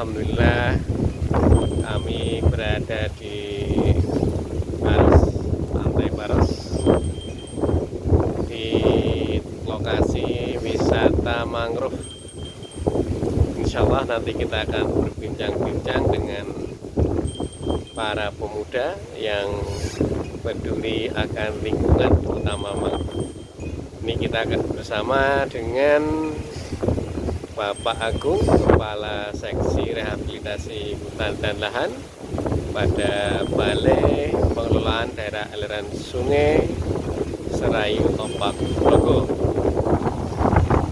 Alhamdulillah kami berada di Baros, Pantai Baros, di lokasi wisata mangrove. Insya Allah nanti kita akan berbincang-bincang dengan para pemuda yang peduli akan lingkungan terutama mangrove. Ini kita akan bersama dengan Bapak Agung, Kepala Seksi Rehabilitasi Hutan dan Lahan pada Balai Pengelolaan Daerah Aliran Sungai Serayu Opak Progo.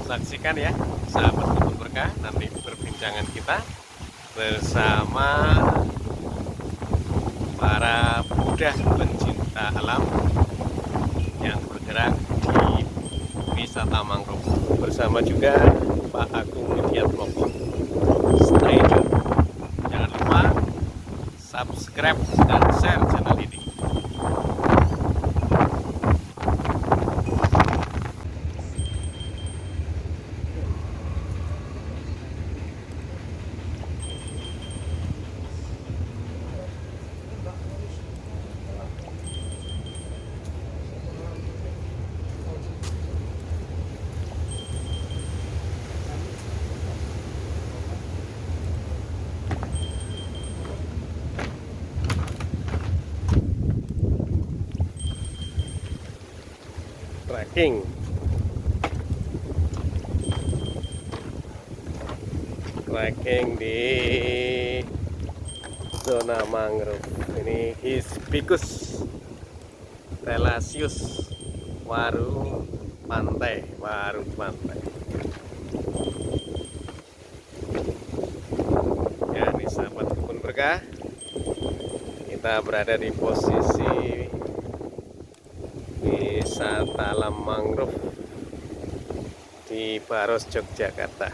Saksikan ya, sahabat Kebun Berkah, nanti perbincangan kita bersama para pemuda pencinta alam yang bergerak di wisata mangrove, bersama juga Pak Agung Widiatmoko. Stay tune. Jangan lupa subscribe dan share channel ini. Trekking di zona mangrove. Ini Hispicus thalassius, waru pantai. Ya, ini sahabat Kebun Berkah, kita berada di posisi wisata alam mangrove di Baros, Yogyakarta.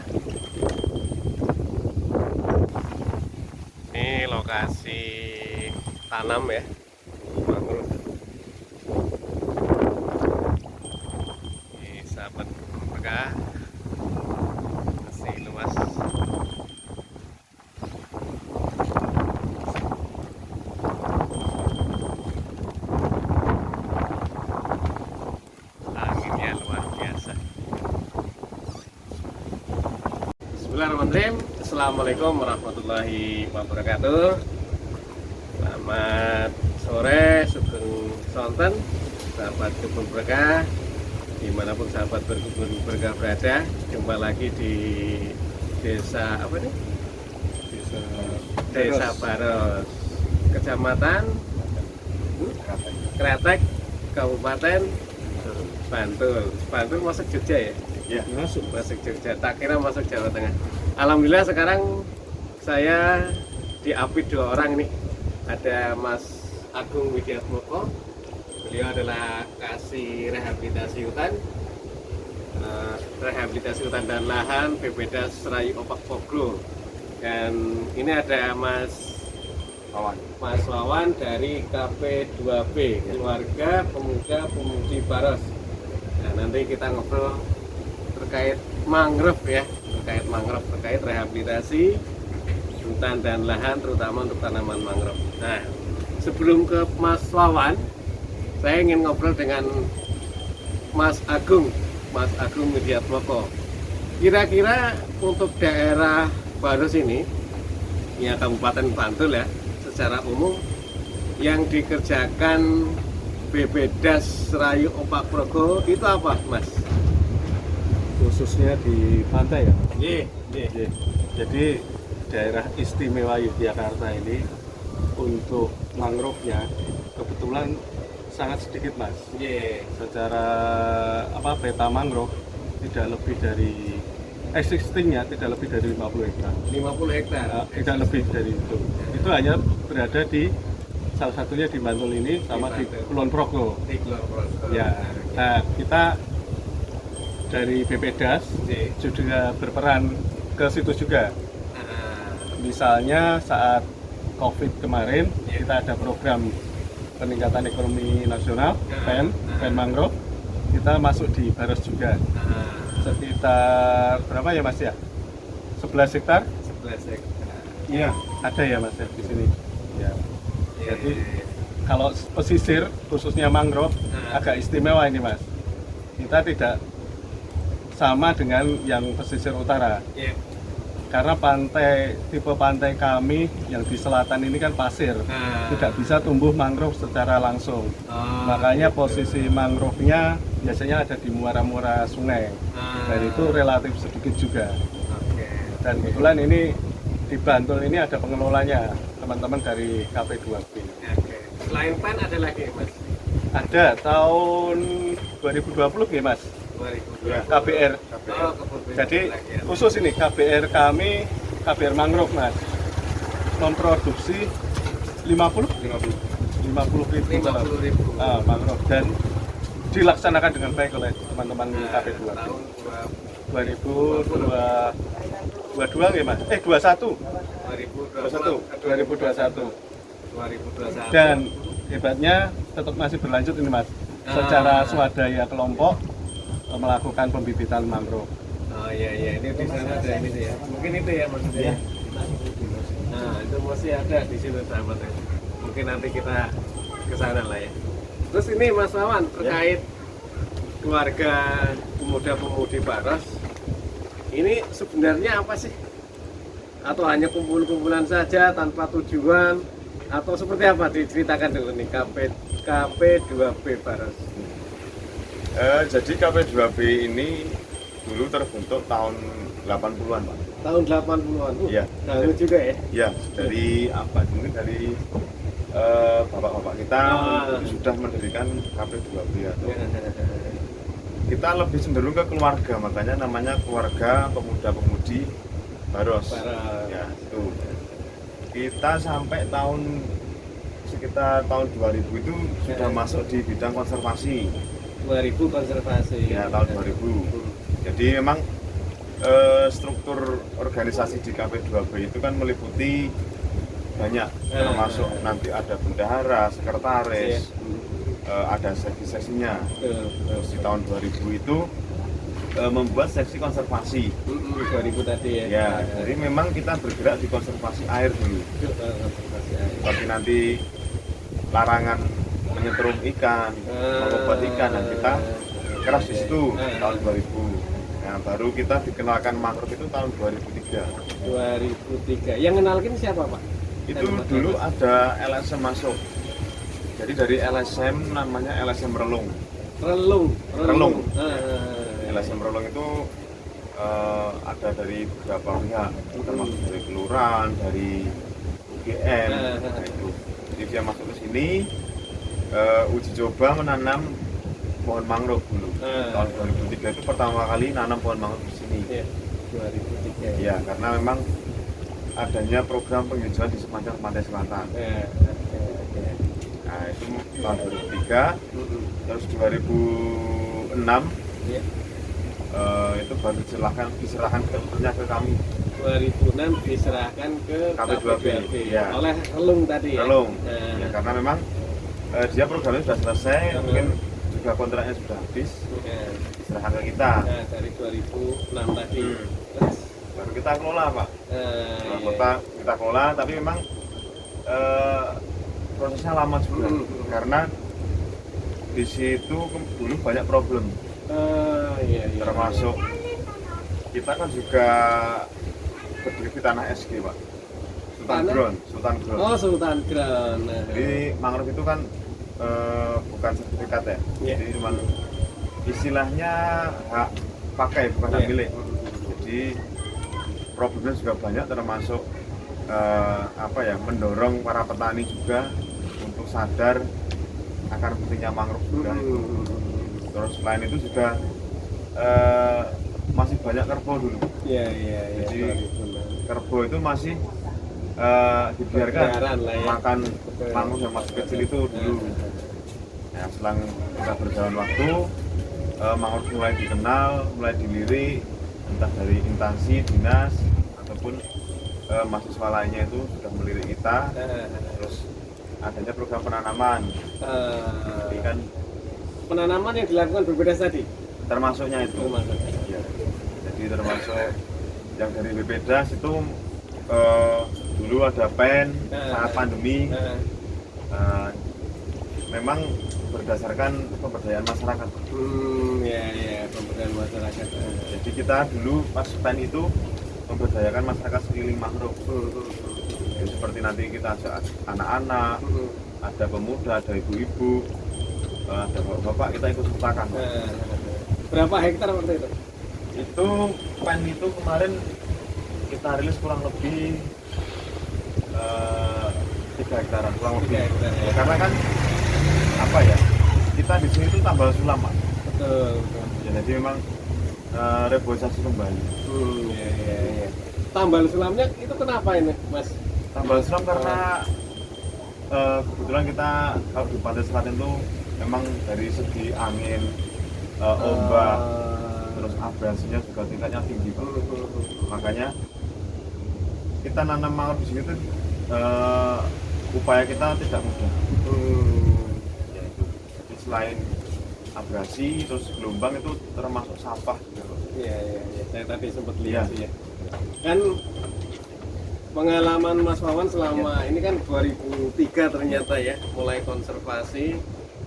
Ini lokasi tanam ya, mangrove. Ini sahabat Kebun Berkah, masih luas. Anginnya luar biasa. Bismillahirrahmanirrahim. Assalamualaikum warahmatullahi wabarakatuh. Selamat sore, sugeng sonten, sahabat Kebun Berkah, dimanapun sahabat berkebun berkah berada. Jumpa lagi di desa apa nih? Desa Baros, Kecamatan Kretek, Kabupaten Bantul. Bantul masuk Jogja ya? Ya, Masuk Jogja. Tak kira masuk Jawa Tengah. Alhamdulillah sekarang saya diapit dua orang nih. Ada Mas Agung Widiatmoko, beliau adalah kasih rehabilitasi hutan, dan lahan BPDAS Serayu Opak Progo. Dan ini ada Mas Wawan dari KP2B, Keluarga Pemuda Pemudi Baros. Nah, nanti kita ngobrol terkait mangrove ya, terkait rehabilitasi hutan dan lahan terutama untuk tanaman mangrove. Nah, sebelum ke Mas Wawan, saya ingin ngobrol dengan Mas Agung Widiatmoko. Kira-kira untuk daerah Baros ini, ya Kabupaten Bantul ya, secara umum yang dikerjakan BPDAS Serayu Opak Progo itu apa, Mas? khususnya di pantai ya. Iya. Jadi daerah istimewa Yogyakarta ini untuk mangrove-nya kebetulan sangat sedikit, Mas. Iya. Secara peta mangrove tidak lebih dari existingnya tidak lebih dari 50 hektar. 50 hektar. Tidak lebih dari itu. Itu hanya berada di salah satunya di Bantul ini sama di Kulon Progo. Di Kulon Progo. Ya. Nah, kita dari BPDAS juga berperan ke situ juga. Misalnya saat COVID kemarin kita ada program peningkatan ekonomi nasional PEN mangrove, kita masuk di Baros juga. Sekitar berapa ya Mas ya? 11 hektar. 11 hektar. Iya. Ada ya Mas ya di sini. Ya. Iya, Jadi iya. kalau pesisir khususnya mangrove Nah. agak istimewa ini Mas. Kita tidak sama dengan yang pesisir utara. Iya. Karena tipe pantai kami yang di selatan ini kan pasir, Nah. tidak bisa tumbuh mangrove secara langsung. Oh, Makanya gitu. posisi mangrove-nya biasanya ada di muara-muara sungai, dan itu relatif sedikit juga. Oke. Dan kebetulan ini di Bantul ini ada pengelolanya, teman-teman dari KP2B. Oke. Selain PEN ada lagi Mas? Ada tahun 2020 nih Mas, 2020. KBR. Oh, kebun binatang Jadi lagi ya. khusus ini KBR kami, KBR Mangrove Mas, memproduksi 50 ribu 50.000 mangrove dan dilaksanakan dengan baik oleh teman-teman KP2. tahun 2022 ya Mas? 21 2021. 2021. Dan hebatnya tetap masih berlanjut ini Mas. Secara swadaya kelompok melakukan pembibitan mangrove. Oh iya ini di sana ada ini sih ya. Mungkin itu ya maksudnya. Iya. Nah itu masih ada di situ sahabat ya. Mungkin nanti kita ke sana lah ya. Terus ini Mas Wawan terkait keluarga pemuda-pemudi Baros. Ini sebenarnya apa sih? Atau hanya kumpul-kumpulan saja tanpa tujuan? Atau seperti apa? Diceritakan dulu nih KP2B Baros. Jadi KP2B ini dulu terbentuk tahun 80-an Pak. Tahun 80-an. Iya. Dahulu juga ya. Ya, dari apa? Mungkin dari bapak-bapak kita sudah mendirikan KP2B atau kita lebih cenderung ke keluarga, makanya namanya keluarga pemuda-pemudi Baros. Ya, itu. Kita sampai sekitar tahun 2000 itu sudah masuk di bidang konservasi. 2000 konservasi. Ya, tahun 2000. Jadi memang struktur organisasi di KP2B itu kan meliputi banyak, termasuk nanti ada bendahara, sekretaris, ada seksi-seksinya. Terus di tahun 2000 itu membuat seksi konservasi. 2000 tadi ya. Ya, jadi memang kita bergerak di konservasi air dulu. Konservasi air. Tapi nanti larangan menyetrum ikan, mengobat ikan, dan kita keras di situ tahun 2000. Nah, baru kita dikenalkan mangrove itu tahun 2003. 2003. Yang kenalkin siapa Pak? Itu dulu ada LSM masuk. Jadi dari LSM namanya LSM Relung. Relung. LSM Relung itu ada dari beberapa pihak, termasuk dari kelurahan, dari UGM. Nah, itu. Jadi dia masuk ke sini, uji coba menanam pohon mangrove dulu. Tahun 2003 itu pertama kali nanam pohon mangrove di sini. Iya, 2003. Ya, karena memang adanya program penghijauan di sepanjang pantai selatan. Nah, itu tahun 2003, terus 2006 Iya. itu baru diserahkan ke kami. 2006 diserahkan ke KP2B. Ya. Oleh Relung tadi ya. Relung. Ya, karena memang dia programnya sudah selesai, mungkin juga kontraknya sudah habis, diserahkan ke kita. Nah, dari 2006 tadi. Terus Baru kita kelola Pak. iya. Kita kelola, tapi memang prosesnya lama juga, karena di situ dulu banyak problem. Iya. Termasuk kita kan juga berdiri di tanah SG Pak, Sultan Ground. Oh, Sultan Ground. Nah. Jadi mangrove itu kan bukan sertifikat ya, jadi cuma istilahnya hak pakai, bukan hak milik. Jadi problemnya juga banyak, termasuk mendorong para petani juga untuk sadar akan pentingnya mangrove juga. Terus selain itu juga masih banyak kerbau dulu. Iya. Jadi kerbau itu masih dibiarkan lah ya. makan mangrove yang masih kecil itu dulu. Nah, selang kita berjalan waktu, mangrove mulai dikenal, mulai dilirik, entah dari instansi, dinas, ataupun mahasiswa lainnya itu sudah melirik kita. Terus adanya program penanaman. Jadi kan penanaman yang dilakukan berbeda tadi. termasuknya itu. Ya. Jadi termasuk yang dari BPDAS itu dulu ada PEN saat pandemi. Memang berdasarkan pemberdayaan masyarakat. Ya, pemberdayaan masyarakat. Jadi kita dulu pas PEN itu memberdayakan masyarakat sekeliling mangrove. Jadi seperti nanti kita ajak anak-anak, ada pemuda, ada ibu-ibu, ada bapak-bapak, kita ikut sertakan. Berapa hektar waktu itu? Itu PEN itu kemarin kita rilis kurang lebih 3 hektaran kurang lebih. 3 hektar, ya. Karena kan apa ya, kita di sini tuh tambal sulam, Pak. Betul. Ya, jadi memang reboisasi kembali. Ya. Tambal sulamnya itu kenapa ini, Mas? Tambal sulam karena kebetulan kita kalau di pantai selatan itu memang dari segi angin, ombak, terus abrasinya juga tingkatnya tinggi, Pak. Makanya kita nanam mangrove di sini tuh upaya kita tidak mudah. Yaitu, jadi selain abrasi, terus gelombang itu termasuk sampah juga. Iya. Saya tadi sempat Iya. lihat sih ya. Kan pengalaman Mas Wawan selama ini kan 2003 ternyata ya, mulai konservasi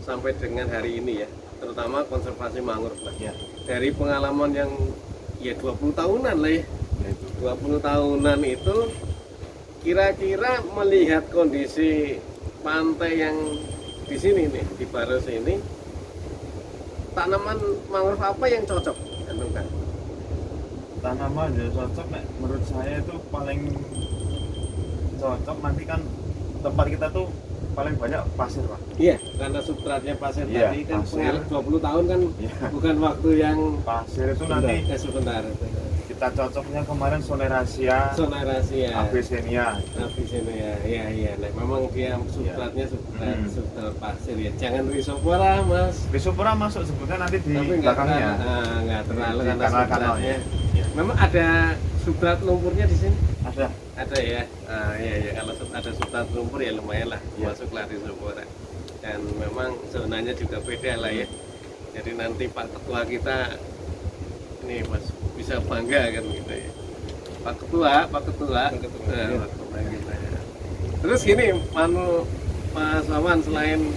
sampai dengan hari ini ya, terutama konservasi mangrove lah. Ya, Dari pengalaman yang ya 20 tahunan lah ya, yaitu 20 tahunan itu kira-kira melihat kondisi pantai yang di sini nih, di Baros ini, tanaman mangrove apa yang cocok? Kan? tanaman ya cocok, menurut saya itu paling cocok nanti kan tempat kita tuh paling banyak pasir, Pak. Iya, karena substratnya pasir Iya, tadi kan pasir. pengaruh 20 tahun kan Iya. bukan waktu yang Pasir itu nanti sebentar. kita cocoknya kemarin Sonerasia, Sonerasia, Avicennia. Avicennia, iya. Nah, memang dia substratnya substrat pasir ya. Jangan Rhizopora, Mas. Rhizopora masuk sebetulnya nanti di Tapi belakangnya. nggak terlalu Di karena kanal-kanalnya. substratnya. Iya. Memang ada substrat lumpurnya di sini. Ada. Ada ya. Iya. Kalau ada substrat lumpur ya lumayan lah, Iya. masuklah Rhizopora. Dan memang zonanya juga beda lah ya. Jadi nanti Pak Ketua kita ini Mas bisa bangga kan gitu ya. Pak Ketua. Pak Ketua kita ya. Terus gini, Mas Wawan, selain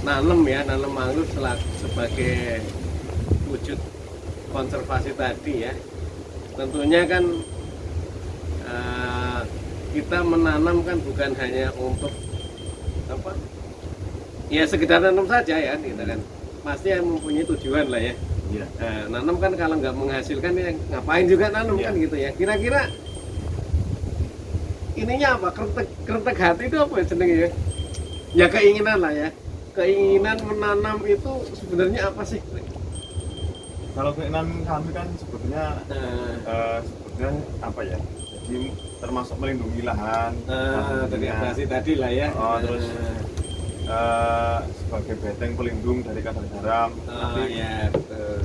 nanam mangrove sebagai wujud konservasi tadi ya, tentunya kan kita menanam kan bukan hanya untuk apa? Ya sekedar nanam saja ya, gitu kan. Pasti mempunyai tujuan lah ya. Iya. Nanam kan kalau nggak menghasilkan ya ngapain juga nanam kan gitu ya. Kira-kira ininya apa? Kretek hati itu apa ya jenenge ya? Ya keinginan lah ya. Keinginan menanam itu sebenarnya apa sih? Kalau keinginan kami kan sebetulnya apa ya? Jadi termasuk melindungi lahan. Dari abrasi tadi lah ya. Terus sebagai benteng pelindung dari kadar garam. Nanti Ya betul.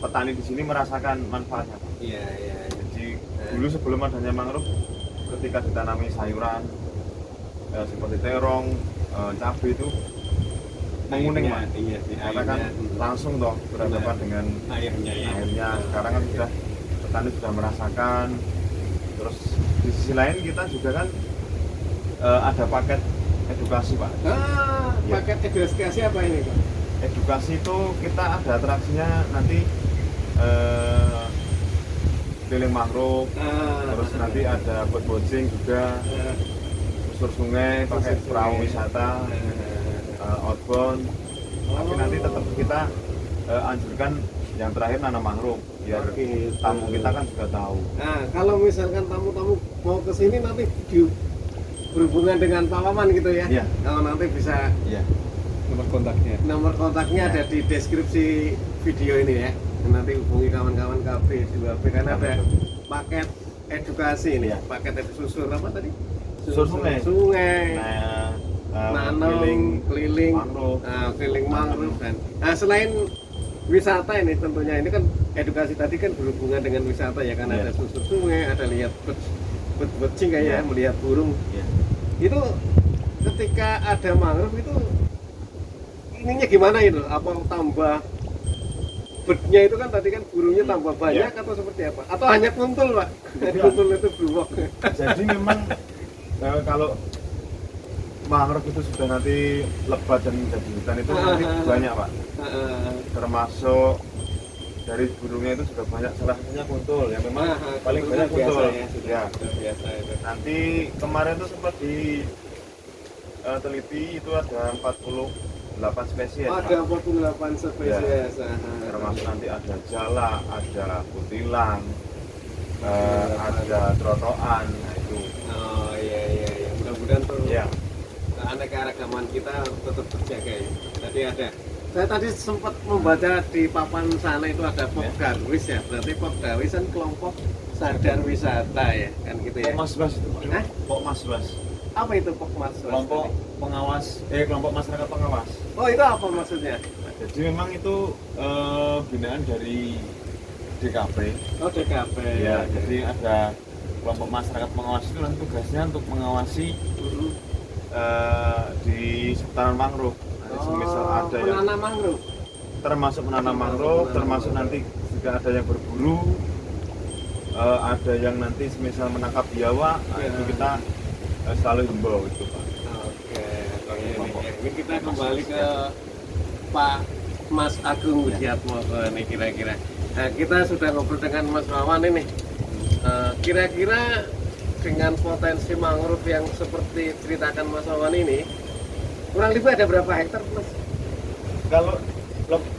petani di sini merasakan manfaatnya, Pak. Iya. Jadi dulu sebelum adanya mangrove, ketika ditanami sayuran seperti terong, cabai itu menguning, Pak. Iya sih. Karena kan langsung toh berhadapan dengan airnya ya. airnya. Sekarang kan sudah petani sudah merasakan. Terus di sisi lain kita juga kan ada paket edukasi, Pak. Iya. Paket edukasi apa ini, Pak? Edukasi itu kita ada atraksinya nanti keliling mangrove, terus nanti ada boat boating juga, susur sungai pakai perahu wisata, outbound. Tapi nanti tetap kita anjurkan yang terakhir nanam mangrove biar tamu kita kan juga tahu. Nah, kalau misalkan tamu-tamu mau ke sini nanti berhubungan dengan Pak Wawan gitu ya. Iya. Kalau nanti bisa Iya. Nomor kontaknya. ada di deskripsi video ini ya. Nanti hubungi kawan-kawan KB2B karena ada paket edukasi ini, Iya. paket susur apa tadi? Susur sungai. Nanam, keliling mangrove. keliling mangrove dan selain wisata ini tentunya ini kan edukasi tadi kan berhubungan dengan wisata ya, karena Iya. ada susur sungai, ada lihat bird-watching kayak ya, Iya. melihat burung. Iya. Itu ketika ada mangrove itu ininya gimana itu? Apa tambah bednya itu kan tadi kan burungnya tambah banyak atau seperti apa? Atau hanya kuntul, Pak? Kuntul itu blue. Jadi memang kalau mangrove itu sudah nanti lebat dan menjadi hutan itu nanti banyak, Pak. Termasuk dari burungnya itu sudah banyak, salah satunya kuntul yang memang paling banyak kuntul. Ya. Biasa itu. Nanti kemarin tuh sempat di teliti itu ada 48 spesies. Ada 48 spesies. Ya. Termasuk nanti ada jala, ada kutilang, ada trotoan, nah itu. Oh iya. Mudah-mudahan tuh Ya. aneka-ragaman kita tetap terjaga ya. Tadi ada. Saya tadi sempat membaca di papan sana itu ada Pok Darwis ya. Berarti Pok Darwis kan kelompok sadar wisata ya, kan gitu ya. Pok Maswas itu. Hah? Pok Maswas. Apa itu Pok Mas? Kelompok pengawas, kelompok masyarakat pengawas. Oh itu apa maksudnya? Jadi memang itu binaan dari DKP. Oh DKP. Ya, jadi ada kelompok masyarakat pengawas itu nanti tugasnya untuk mengawasi di seputaran mangrove. Nah, misal ada yang menanam mangrove. termasuk menanam mangrove, termasuk nanti jika ada yang berburu, ada yang nanti semisal menangkap biawak, nah, itu kita selalu himbau itu, Pak. Oke. Ini kita kembali ke Pak Mas Agung Widiatmo nih kira-kira. Nah, kita sudah ngobrol dengan Mas Wawan ini. Kira-kira dengan potensi mangrove yang seperti ceritakan Mas Wawan ini, kurang lebih ada berapa hektar, Mas? Kalau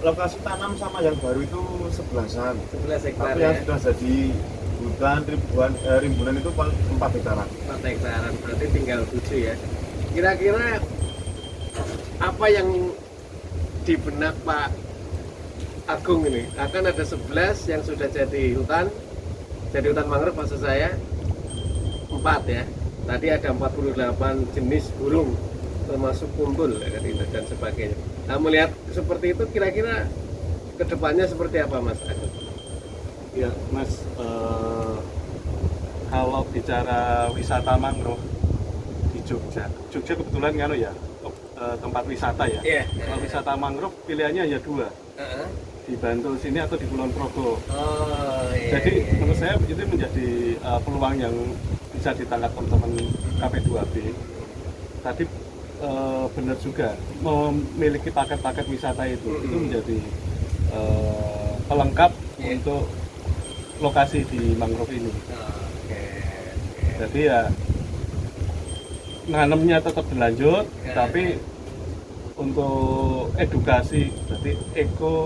lokasi tanam sama yang baru itu 11-an. 11 hektar Tapi ya. yang sudah jadi hutan rimbunan itu 4 hektaran. 4 hektaran, berarti tinggal 7 ya. Kira-kira apa yang di benak Pak Agung ini? Akan ada 11 yang sudah jadi hutan mangrove maksud saya, 4 ya. Tadi ada 48 jenis burung, termasuk kuntul dan sebagainya. Nah, melihat seperti itu kira-kira kedepannya seperti apa, Mas Agung? Ya, Mas, kalau bicara wisata mangrove di Jogja kebetulan kan ya tempat wisata ya. Iya. Kalau wisata mangrove pilihannya hanya 2, di Bantul sini atau di Kulon Progo. Oh, iya. Jadi menurut saya itu menjadi peluang yang bisa ditangkap teman-teman KP2B. Tadi benar juga memiliki paket-paket wisata itu menjadi pelengkap untuk lokasi di mangrove ini. Jadi ya nanamnya tetap berlanjut, tapi untuk edukasi, berarti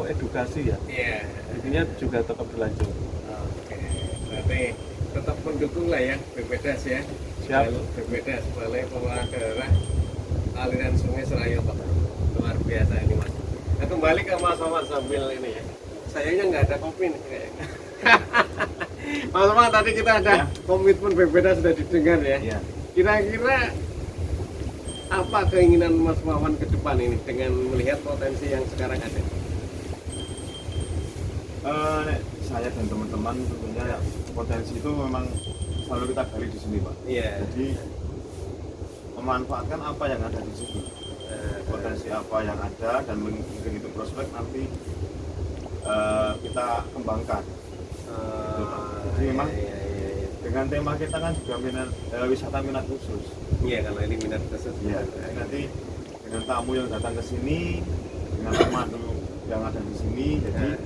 edukasi ya. Iya. Intinya juga tetap berlanjut. Oke. Berarti tetap mendukung lah ya BPDAS ya. Siap. BPDAS Balai Pengelola Daerah Aliran Sungai Serayu Pak. Luar biasa ini Mas. Nah, kembali ke Mas Wawan sambil ini ya. Sayangnya nggak ada kopi nih kayaknya. Mas Wawan tadi kita ada komitmen BPDAS sudah didengar ya. Iya. Kira-kira apa keinginan Mas Wawan ke depan ini dengan melihat potensi yang sekarang ada? Saya dan teman-teman tentunya potensi itu memang selalu kita gali di sini, Pak. Iya. Jadi memanfaatkan apa yang ada di sini, potensi apa yang ada dan mungkin itu prospek nanti kita kembangkan. Gitu, Pak. Jadi memang dengan tema kita kan juga minat wisata minat khusus. Iya, kalau ini minat khusus. Iya. Jadi nanti dengan tamu yang datang ke sini, dengan pemandu yang ada di sini, jadi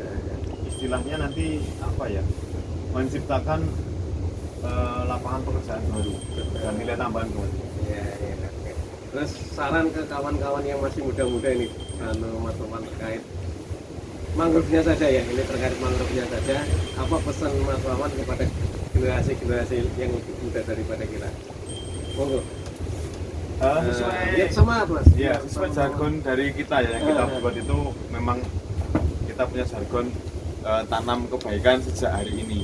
istilahnya nanti apa ya, menciptakan lapangan pekerjaan baru dan nilai tambahan kembali. Iya. Oke. Terus saran ke kawan-kawan yang masih muda-muda ini, Mas Wawan terkait mangrove-nya saja ya, ini terkait mangrove-nya saja. Apa pesan Mas Wawan kepada generasi-generasi yang lebih muda daripada kita? Monggo. Sesuai Semangat Mas. ya, sesuai jargon dari kita ya yang kita buat itu memang kita punya jargon tanam kebaikan sejak hari ini.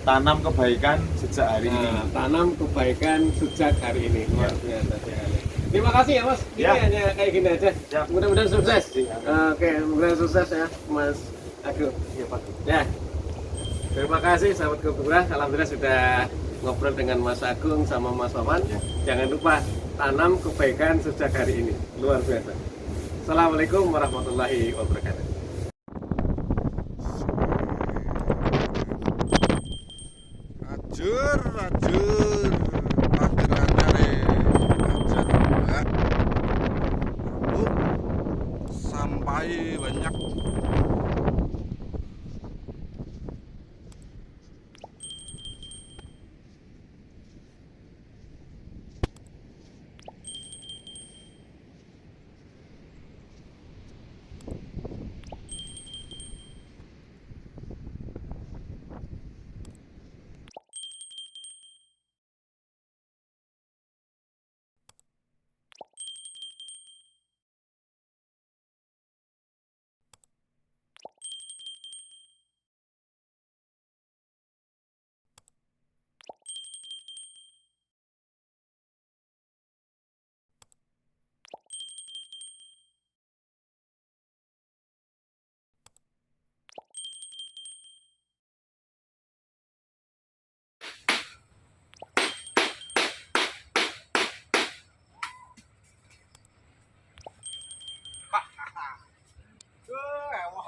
Tanam kebaikan sejak hari ini. Tanam kebaikan sejak hari ini. Luar biasa sekali. Terima kasih ya Mas. Ini Ya. hanya kayak gini aja. Ya. Mudah-mudahan sukses. Oke, mudah-mudahan sukses ya Mas Agung. Iya, Pak. Ya. Terima kasih sahabat Kubura. Alhamdulillah sudah ngobrol dengan Mas Agung sama Mas Wawan. Ya. Jangan lupa tanam kebaikan sejak hari ini. Luar biasa. Assalamualaikum warahmatullahi wabarakatuh.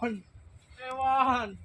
Hewan. Hewan.